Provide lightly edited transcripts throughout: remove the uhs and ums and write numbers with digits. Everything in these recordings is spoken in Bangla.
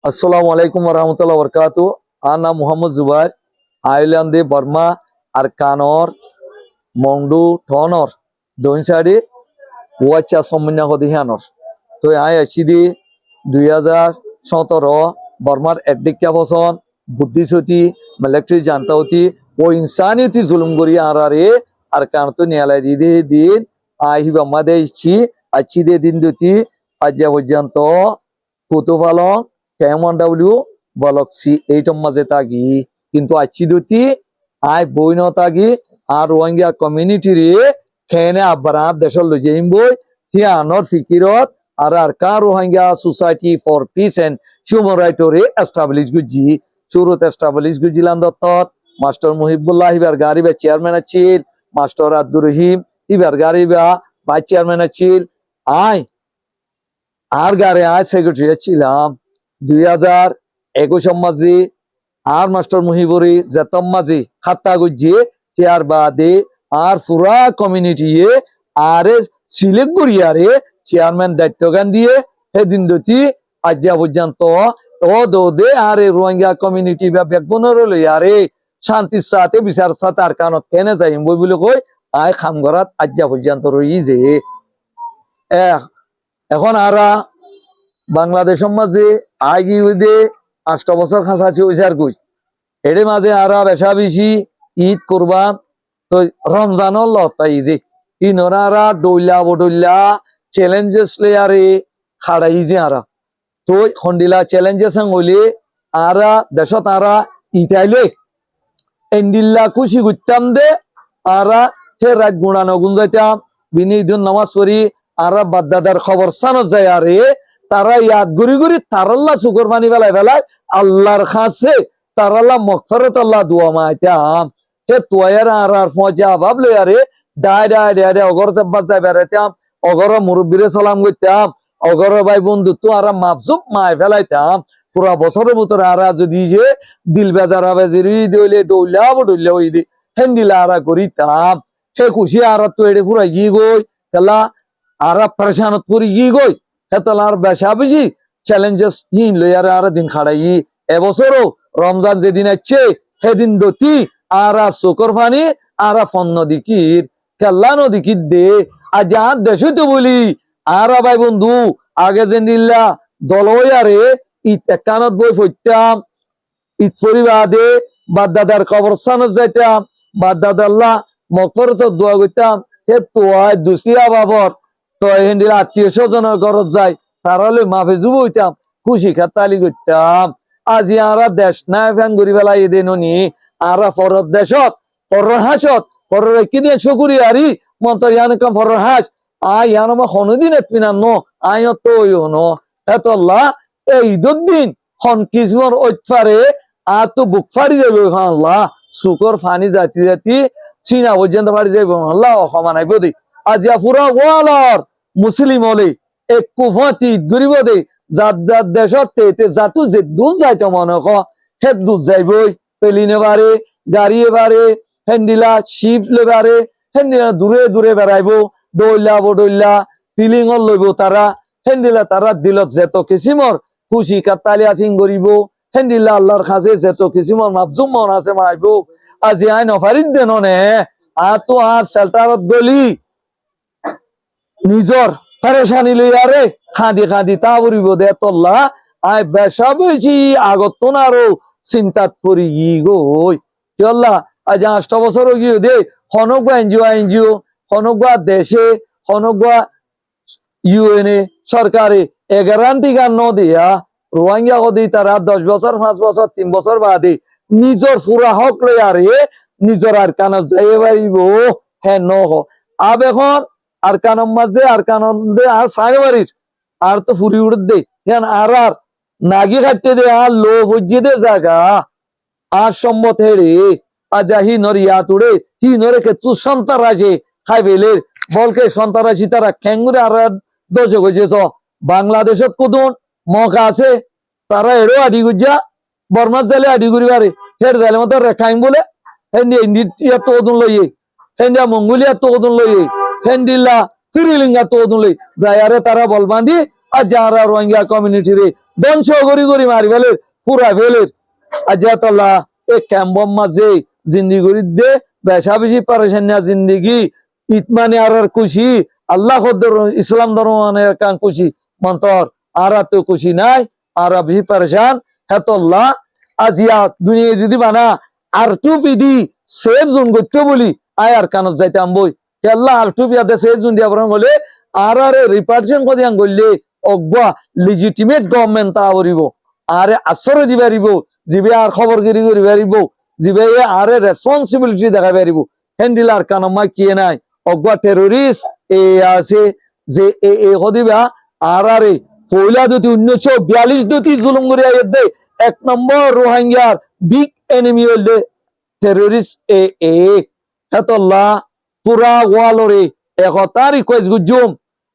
আসসালামু আলাইকুম রহমতুল্লাহ বরকাত। আনা মোহাম্মদ জুবাইর আইল্যান্ডে বর্মা আর কানর মংডু ঠনর দৈন সাইডে ওয়াচা সম্মান্য হদিহানর তো আই আসি দি 2017 বর্মার এডিকা বসন বুদ্ধিসতি মিলিটারি জান্তাওতি ও ইনসানিয়তি জুলুম করি আর কান তো নিয়ালাই দি দিন আই হিবা মাদে ইচ্ছি আচ্ছি দে দিন দুটি আজ্ঞা পর্যন্ত কুতুপালং কেমন বলক সি এইটম মাঝে তাগি কিন্তু আচ্ছি দুটি আই বই ন তাগি আর রোহিঙ্গা কমিউনিটি রে খেনে আব্বারা দেশল লইম বই হিয়ানর ফিকিরত আর কা Rohingya society for peace and human right রে এস্টাবলিশ গুজি শুরুত এস্টাবলিশ গুজিলান দত্তত মাস্টার মুহিবুল্লাহ হিবার গারিবা চেয়ারম্যান আছিল মাস্টার আব্দুর রহিম হিবার গারিবা ভাইস চেয়ারম্যান আছিল আই আর গারে আই সেক্রেটারি ছিলাম 2021 মাঝে আর মাস্টার মুহিবুরি জেতম মাঝে খাতা গুজিয়ে চেয়ার বাদে আর পুরা কমিউনিটি আরে সিলেক্ট করিয়ারে চেয়ারম্যান দায়িত্ব গান দিয়ে সেদিন দুটি আজ্ঞা পর্যন্ত ও দে আরে রোহিঙ্গা কমিউনিটি বা বেগুনের লইয়ারে শান্তির সাথে বিচার সাথে আর কানত কেনে যাইম বই বলে কই আই খামগরাত আজ্ঞা পর্যন্ত রই যে এখন আরা বাংলাদেশের মাঝে আগি হইদে 8 বছর খাঁচাছি ওইসার কই এর মাঝে আরা বেশা বেশি ঈদ কোরবান তো রমজানর লতাই যে ইনরা ডইলা বডইলা চ্যালেঞ্জেস লেয়ারে খাড়াই যে আরা তো খন্ডিলা চ্যালেঞ্জেস হইলে আরা দেশত আরা ইতাইলে এন্ডিল্লা খুশি করতাম দে আরা হে রাত গুণানো গুণ যাইতাম বিনি দিন নামাজ পড়ি আরা বাদ্দাদার খবর সানো যায় আরে তারা ইয়াদ গুরি গুরি তারাল্লা শুকর মানি বেলায় বেলায় আল্লাহর খাসে তারাল্লা মগফিরাত আল্লাহ দুয়া মাইতাম হে তোয়ার আর ফজা ভাবলে আরে ডাই অগর তেব্বা যাই বেড়াইতাম অগর মুরব্বীরে সালাম করতাম অগর ভাই বন্ধু তো আর মাপজুপ মাই ফেলাইতাম পুরা বছরের ভিতরে আরা যদি যে দিল বেজারা বেজারি দইলে ডইলা বডইলা ওই দি হেন্দিলা আরা করিতাম হে খুশি আর তো এড়ে পুরা গি গই খেলা আরা পরেশানত করি গি গই হেতলার বেশা বেশি চ্যালেঞ্জেস হিন লইয়ারে আর দিন খাড়াই এবছরও রমজান যেদিন আছে সেদিন দতি আরা শুকর ফানি আরা ফন্ন দিকির খেলা নদীকির দে আর যার দেশে তো বলি আরা ভাই বন্ধু আগে যে নিল্লা দলয়ারে ঈদ একানত বই ফইতাম ঈদ পরিবাদে বাদদাদার কবরস্থানত যাইতাম বাদদাদাল্লাহ মগফিরাত দোয়া করতাম হে তোয়ায় দুসিয়া বাবর তো হেন্দির আত্মীয় স্বজনের ঘরত যাই তারালে মাফে যুব হইতাম খুশি খাতালি করতাম আজি আরা দেশ নাই ফ্যান ঘুরি বেলা এদিন নি আরা ফরত দেশত ফরর হাসত ফরর কি দিয়ে চকুরি আরি মন্তর ইয়ান কাম ফরর হাস আই ইয়ান মা হনুদিন এতপিনান ন আই তো ন এতল্লা এই দুদিন হন কিসমর ওইফারে আ তো বুক ফাড়ি যাবে আল্লাহ শুকর ফানি জাতি জাতি চীনা পর্যন্ত ফাড়ি যাবে আল্লাহ সমানাইব দে আজিয়া পুরা ওয়ালার মুসলিম হলে এক কুফতি গরিব দে যার যার দেশত জাতু যে দুধ যাইতো মনে হে দুধ যাইবই পেলিনে বারে গাড়ি বারে হেন্ডিলা শিপ লেবারে হেন্ডিলা দূরে দূরে বেড়াইব দইলা বডইলা ফিলিং লইব তারা হেন্ডিলা তারা দিলত যেত কিসিমর খুশি কাতালি আসিং করিব হেন্ডিলা আল্লাহর কাছে যেত কিসিমর মাপজুম মন আছে মাইব আজি আই নফারিদ দেন নে তো আর শেল্টারত গলি নিজর পরেশানি লইয়ারে খাঁদি খাঁদি তা বরিব দে তল্লা আই বেশা বেশি আগত তো না আরো চিন্তাত পড়ি গই আল্লাহ আজ 8 বছর গিয়ে দে হনকা এনজিও হনকা দেশে হনকা ইউএনএ সরকারে 11 টিকা ন দিয়া রোহিঙ্গা কদি তারা 10 বছর 5 বছর 3 বছর বাদে নিজর পুরা হক লইয়ারে নিজর আর কানত যাই পারিব হে ন আব এখন আর কানম মাঝে আর কানন দে আর সাগবাড়ির আর তো ফুরি উড়ে দে আর নাগি খাটতে দে আর লো বুঝিয়ে দে জায়গা আর সম্মত হেরে আজা হি নরিয়া তুড়ে হি নরে কে তু সন্তারাজে খাই বেলে বলকে সন্তারাজি তারা খেঙ্গুরে আর দোষ গেছ বাংলাদেশত কুদুন মকা আছে তারা এরও আডি গুজা বর্মার জালে আডি ঘুরিবারে হের জালে মতো রেখাইম বলে হেন্দি ইন্ডিয়া তো ওদুন লইয়ে হেন্দিয়া মঙ্গোলিয়া তো ওদুন লইয়ে হেন্দিল্লা ত্রিলিঙ্গা তো ওদুন লই যায়ারে তারা বলবান্দি আর যারা রোহিঙ্গা কমিউনিটি রে ধ্বংস করি করি মারি ফেলে পুরা ফেলে আল্লাহ এ ক্যাম্বম মাঝে জিন্দিগি দে বেশা বেশি পারেশানিয়া জিন্দিগি ইতমানে আর খুশি আল্লাহ ইসলাম ধর্ম মানে কান খুশি মন্তর আর তো খুশি নাই আর বেশি পারেশান হেতল্লাহ আজিয়া দুনিয়া যদি বানা আর টু পিডি সেফ জোন করতে বলি আয় আর কানত যাইতে আমবই আল্লাহ আর টু পিয়াতে সেফ জোন দিয়া বরং হলে আর রিপার্টিশন কদি আং করলে অগবা লিজিটিমেট গভর্নমেন্ট তা করিব আরে আশ্রয় দিবা পারিব জিবে আর খবরগিরি করি পারিব জিবে আরে রেসপন্সিবিলিটি দেখা পারিব হেন্ডিল আর কানমা কিয়ে নাই অগবা টেরোরিস্ট এ আছে যে এ হদিবা আর আরে পয়লা দুটি 1942 দুটি জুলুম করে দে এক নম্বর রোহিঙ্গার বিগ এনিমি হইলে টেরোরিস্ট এ হেতল্লাহ পুরা ওয়ালরে একতা রিকোয়েস্ট গুজুম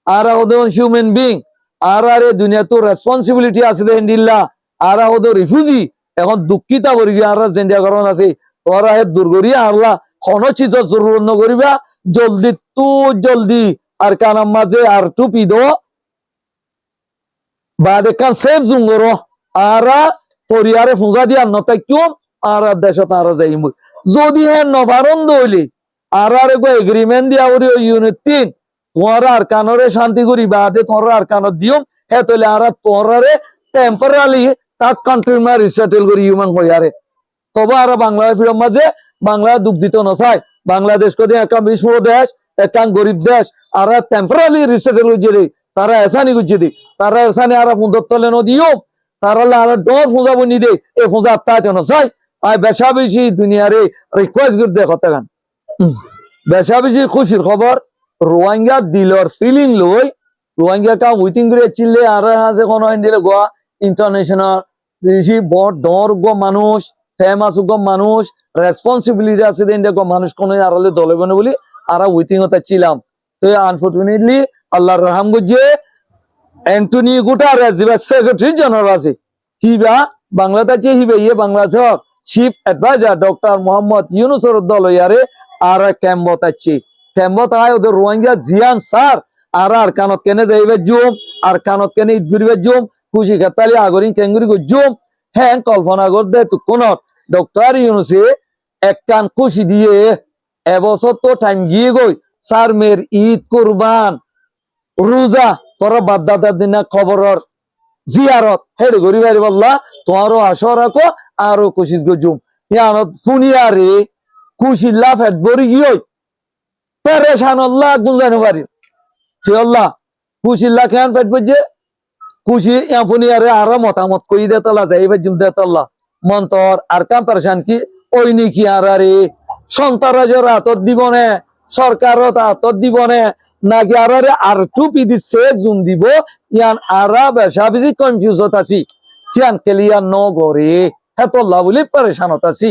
আর ওদের হিউম্যান বিং আর আরে দুনিয়া তো রেসপন্সিবিলিটি আছে হেন্ডিল্লা আর ওদের রিফিউজি এখন দুঃখিতা বর্গী আর জেন্ডিয়া করণ আছে তোরা হে দুর্গরিয়া আল্লাহ কোনো চিজর জরুরত নকরিবা জলদি তু জলদি আর কানাম মাঝে আর টুপি দো বাদে কান সেফ জুঙ্গরো আরা পরিয়ারে ফুজা দিয়া নতাই কিউম আর দেশত আর যাইম যদি হে নবারন্দ হইলি আর গো এগ্রিমেন্ট দিয়া ওরি ইউনিট 3 তোরা আর কানরে শান্তি করি বাদে তোরা আর কানত দিও হে তলে আর তোরারে টেম্পোরারি তাত কান্ট্রি মা রিসেটেল করি হিউম্যান কইয়ারে তবে আর বাংলাদেশ ফিরম মাঝে বাংলা দুঃখ দিত নসাই বাংলাদেশ কদি একটা বিশ্ব দেশ একটা গরিব দেশ আর টেম্পোরারি রিসেটেল হইছে রে তারা এসানি গুজি দি তারা এসানি আর ফুন্দর তলে নদিও তারা আর ডর ফুজা বনি দে এ ফুজা তা কেন চাই আই বেশা বেশি দুনিয়ারে রিকোয়েস্ট করে দেখ কতগান বেশা বেশি খুশির খবর রোহিঙ্গা দিলর ফিলিং লই রোহিঙ্গা কা উইটিং করে চিল্লে আর আছে কোন ইন্ডিয়া গোয়া ইন্টারন্যাশনাল বেশি বড় ডর গো মানুষ ফেমাস গো মানুষ রেসপন্সিবিলিটি আছে ইন্ডিয়া গো মানুষ কোন আরলে দলবে না বলি আর উইটিং হতে ছিলাম তো আনফরচুনেটলি আল্লাহর রহম গজে অ্যান্টনি গুটারেস যেবা সেক্রেটারি জেনারেল আছে হিবা বাংলাদেশে হিবে ইয়ে Bangladesh chief adviser doctor Mohammad ইউনুসের দল ইয়ারে আর ক্যাম্বত আছে ক্যাম্বত আয় ওদের রোহিঙ্গা জিয়ান স্যার আর কানত কেনে যাইবে জুম আর কানত কেনে ঈদ ঘুরিবে জুম খুশি খেতালি আগরিন কেঙ্গুরি গো জুম হ্যাঁ কল্পনা করতে তো কোন ডক্টর ইউনুসে এক কান খুশি দিয়ে এবছর তো টাইম গিয়ে গই স্যার মের ঈদ কুরবান রোজা তোরা বাদদাদার দিনা খবরর জিয়ারত হেডে গরি বাড়ি বললা তোমারও আসো রাখো আরো কোশিস গজুম ইয়ানত ফুনিয়ারে খুশি লাভ হেড গরি গিয়ে পেরেশান আল্লাহ গুনজানো পারি সে আল্লাহ খুশি লাখ খান পেট বজে খুশি ইয়া ফুনিয়ারে আর মতামত কই দে তলা যাইবে জুম দে তল্লা মন্তর আর কাম পেরেশান কি ওই নি কি আর রে সন্তারাজের হাতত দিবনে সরকারত হাতত দিবনে নাকি আর টুপি দিচ্ছে জুম দিব ইয়ান আরা বেশা বেশি কনফিউজত আছি কিয়ান ক্লিয়ার ন গরে হেতল্লা বলি পরেশানত আছি